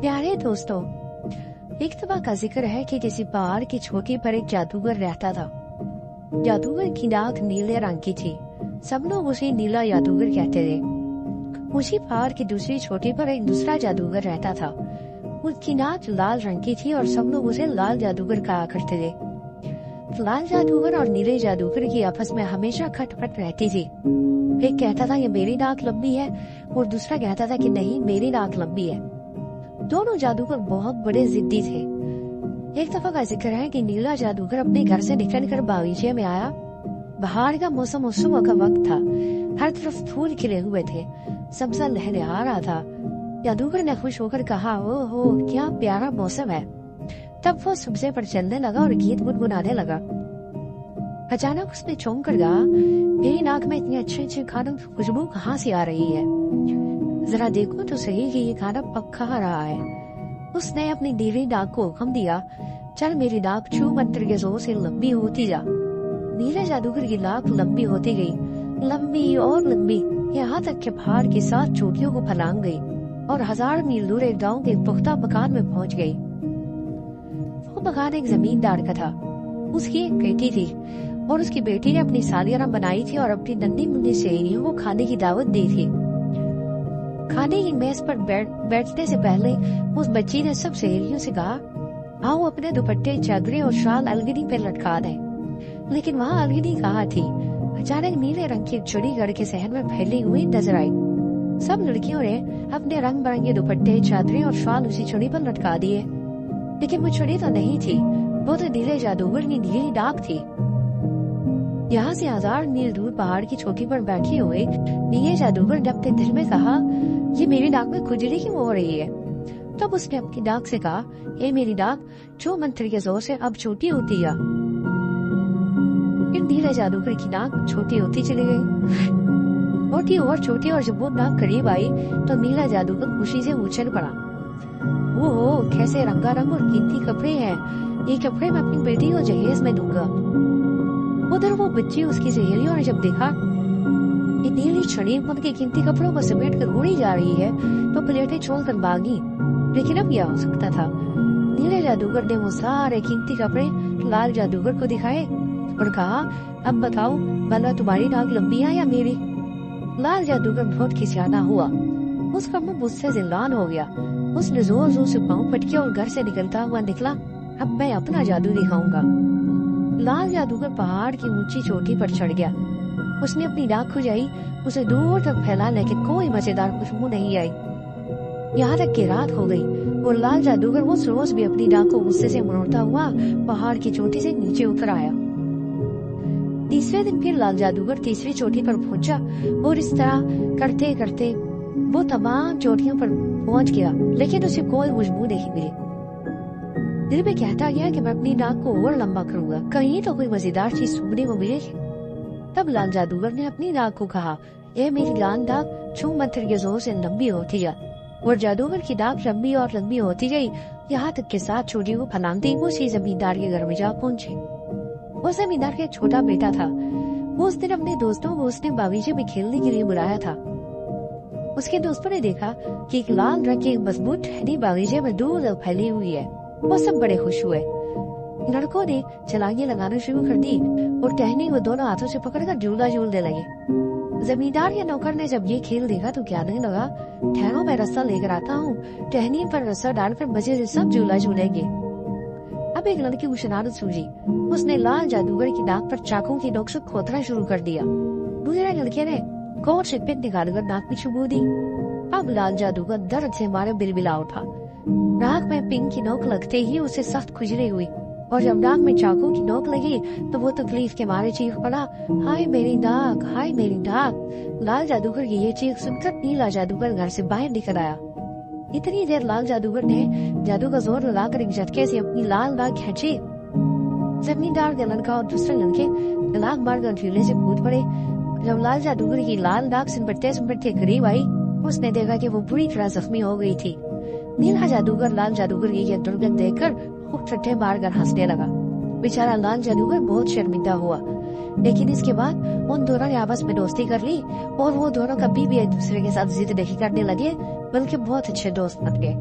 प्यारे दोस्तों, एक दफा का जिक्र है कि किसी पहाड़ की चोटी पर एक जादूगर रहता था। जादूगर की नाक नीले रंग की थी। सब लोग उसे नीला जादूगर कहते थे। उसी पहाड़ की दूसरी चोटी पर एक दूसरा जादूगर रहता था। उसकी नाक लाल रंग की थी और सब लोग उसे लाल जादूगर कहा करते थे। लाल जादूगर और नीले जादूगर की आपस में हमेशा खटपट रहती थी। एक कहता था ये मेरी नाक लंबी है और दूसरा कहता था कि नहीं, मेरी नाक लंबी है। दोनों जादूगर बहुत बड़े जिद्दी थे। एक दफा का जिक्र है कि नीला जादूगर अपने घर से निकलकर बागीचे में आया। बाहर का मौसम उस सुबह का वक्त था। हर तरफ फूल खिले हुए थे। सब्जा लहरा रहा था। जादूगर ने खुश होकर कहा, ओहो क्या प्यारा मौसम है। तब वो सब्जे पर चलने लगा और गीत गुनगुनाने लगा। अचानक उसने चौंक कर कहा, मेरी नाक में इतनी अच्छी अच्छी खानों की खुशबू कहाँ से आ रही है? जरा देखो तो सही कि ये खाना पक कहाँ रहा है। उसने अपनी नीली नाक को हुक्म दिया, चल मेरी नाक छू मंत्र के जोर से लंबी होती जा। नीले जादूगर की नाक लंबी होती गई, लंबी और लंबी, यहाँ तक के पहाड़ की 7 चोटियों को फलांग गई और 1000 मील दूर एक गाँव के पुख्ता मकान में पहुँच गई। वो मकान एक जमींदार का था। उसकी एक बेटी थी और उसकी बेटी ने अपनी सालियाना बनाई थी और अपनी नन्ही मुन्नी सहेलियों को खाने की दावत दी थी। खाने की मेज पर बैठने से पहले उस बच्ची ने सब सहेलियों से कहा, आओ अपने दुपट्टे, चादरें और शाल अलगनी पर लटका दें। लेकिन वहाँ अलगनी कहाँ थी? अचानक नीले रंग की चुड़ी गढ़ के सहन में फैली हुई नजर आई। सब लड़कियों ने अपने रंग बिरंगे दुपट्टे, चादरें और शाल उसी चुड़ी पर लटका दिए। लेकिन वो चुड़ी तो नहीं थी, वो तो नीले जादूगर की नीली नाक थी। यहाँ से 1000 मील दूर पहाड़ की चोटी पर बैठे हुए नीले जादूगर ने अपने दिल में कहा, ये मेरी नाक में खुजली क्यों हो रही है? तब उसने अपनी नाक से कहा, हे मेरी नाक, जो मंत्र के जोर से अब छोटी होती जा। फिर नीले जादूगर की नाक छोटी होती चली गई, छोटी और छोटी, और जब वो नाक करीब आई तो नीला जादूगर खुशी से उछल पड़ा। ओहो कैसे रंगारंग और कीमती कपड़े हैं, ये कपड़े मैं अपनी बेटी को जहेज में दूंगा। उधर वो बच्ची उसकी सहेलियों ने जब देखा ये नीली छड़ी उनके कीमती कपड़ों को समेट कर उड़ी जा रही है तो प्लेटें छोड़ कर भागी। लेकिन अब क्या हो सकता था? नीले जादूगर ने वो सारे कीमती कपड़े लाल जादूगर को दिखाए और कहा, अब बताओ भला तुम्हारी नाक लंबी है या मेरी? लाल जादूगर बहुत खिसियाना हुआ। उसका मुंह गुस्से से लाल हो गया। उसने जोर जोर से पाँव पटके और घर से निकलता हुआ निकला, अब मैं अपना जादू दिखाऊंगा। लाल जादूगर पहाड़ की ऊंची चोटी पर चढ़ गया। उसने अपनी नाक खुजाई, उसे दूर तक फैला, लेकिन कोई मजेदार खुशबू नहीं आई। यहाँ तक कि रात हो गई और लाल जादूगर उस रोज भी अपनी नाक को गुस्से से मरोड़ता हुआ पहाड़ की चोटी से नीचे उतर आया। तीसरे दिन फिर लाल जादूगर तीसरी चोटी पर पहुंचा और इस तरह करते करते वो तमाम चोटियों पर पहुंच गया, लेकिन उसे कोई खुशबू नहीं मिली। दिल में कहता गया कि मैं अपनी नाक को और लंबा करूंगा, कहीं तो कोई मजेदार चीज सूंघने को मिलेगी। तब लाल जादूगर ने अपनी नाक को कहा, ए मेरी लाल नाक, छू मंत्र के जोर से लंबी होती जा। और जादूगर की नाक लंबी और लंबी होती गई, यहाँ तक के 7 चोटियों को फैलाते वो उसी जमींदार के घर में जा पहुंचे। उस जमींदार का एक छोटा बेटा था। वो उस दिन अपने दोस्तों को उसने बागीचे में खेलने के लिए बुलाया था। उसके दोस्तों ने देखा कि एक लाल रंग की मजबूत टहनी बागीचे में दूर तक फैली हुई है। वो सब बड़े खुश हुए। लड़कों ने छलांगे लगाना शुरू कर दी और टहनी को दोनों हाथों से पकड़कर झूला झूलने लगे। जमींदार या नौकर ने जब ये खेल देखा तो कहने लगा, ठहरो मैं रस्सा लेकर आता हूँ, टहनी पर रस्सा डालकर मजे से सब झूला झूलेंगे। अब एक लड़की को शरारत सूझी। उसने लाल जादूगर की नाक पर चाकू की नोक से खोदना शुरू कर दिया। दूसरे लड़के ने कोट से पिन निकालकर नाक में चुभो दी। अब लाल जादूगर दर्द से मारे बिलबिला उठा। नाक में पिन की नोक लगते ही उसे सख्त खुजली हुई और जब नाक में चाकू की नोक लगी तो वो तकलीफ के मारे चीख पड़ा, हाय मेरी नाक, हाय मेरी नाक। लाल जादूगर की ये चीख सुनकर नीला जादूगर घर से बाहर निकल आया। इतनी देर लाल जादूगर ने जादू का जोर लगाकर एक झटके से अपनी लाल नाक खींची। जमींदार का लड़का और दूसरे लड़के नाक मारकर झूले से कूद पड़े। जब लाल जादूगर की लाल नाक सिमटते करीब आई, उसने देखा कि वो बुरी तरह जख्मी हो गई थी। नीला जादूगर लाल जादूगर की ये दुर्गंध देखकर खूब ठट्ठे मारकर हंसने लगा। बेचारा लाल जादूगर बहुत शर्मिंदा हुआ। लेकिन इसके बाद उन दोनों ने आपस में दोस्ती कर ली और वो दोनों कभी भी एक दूसरे के साथ जिद नहीं करने लगे, बल्कि बहुत अच्छे दोस्त बन गए।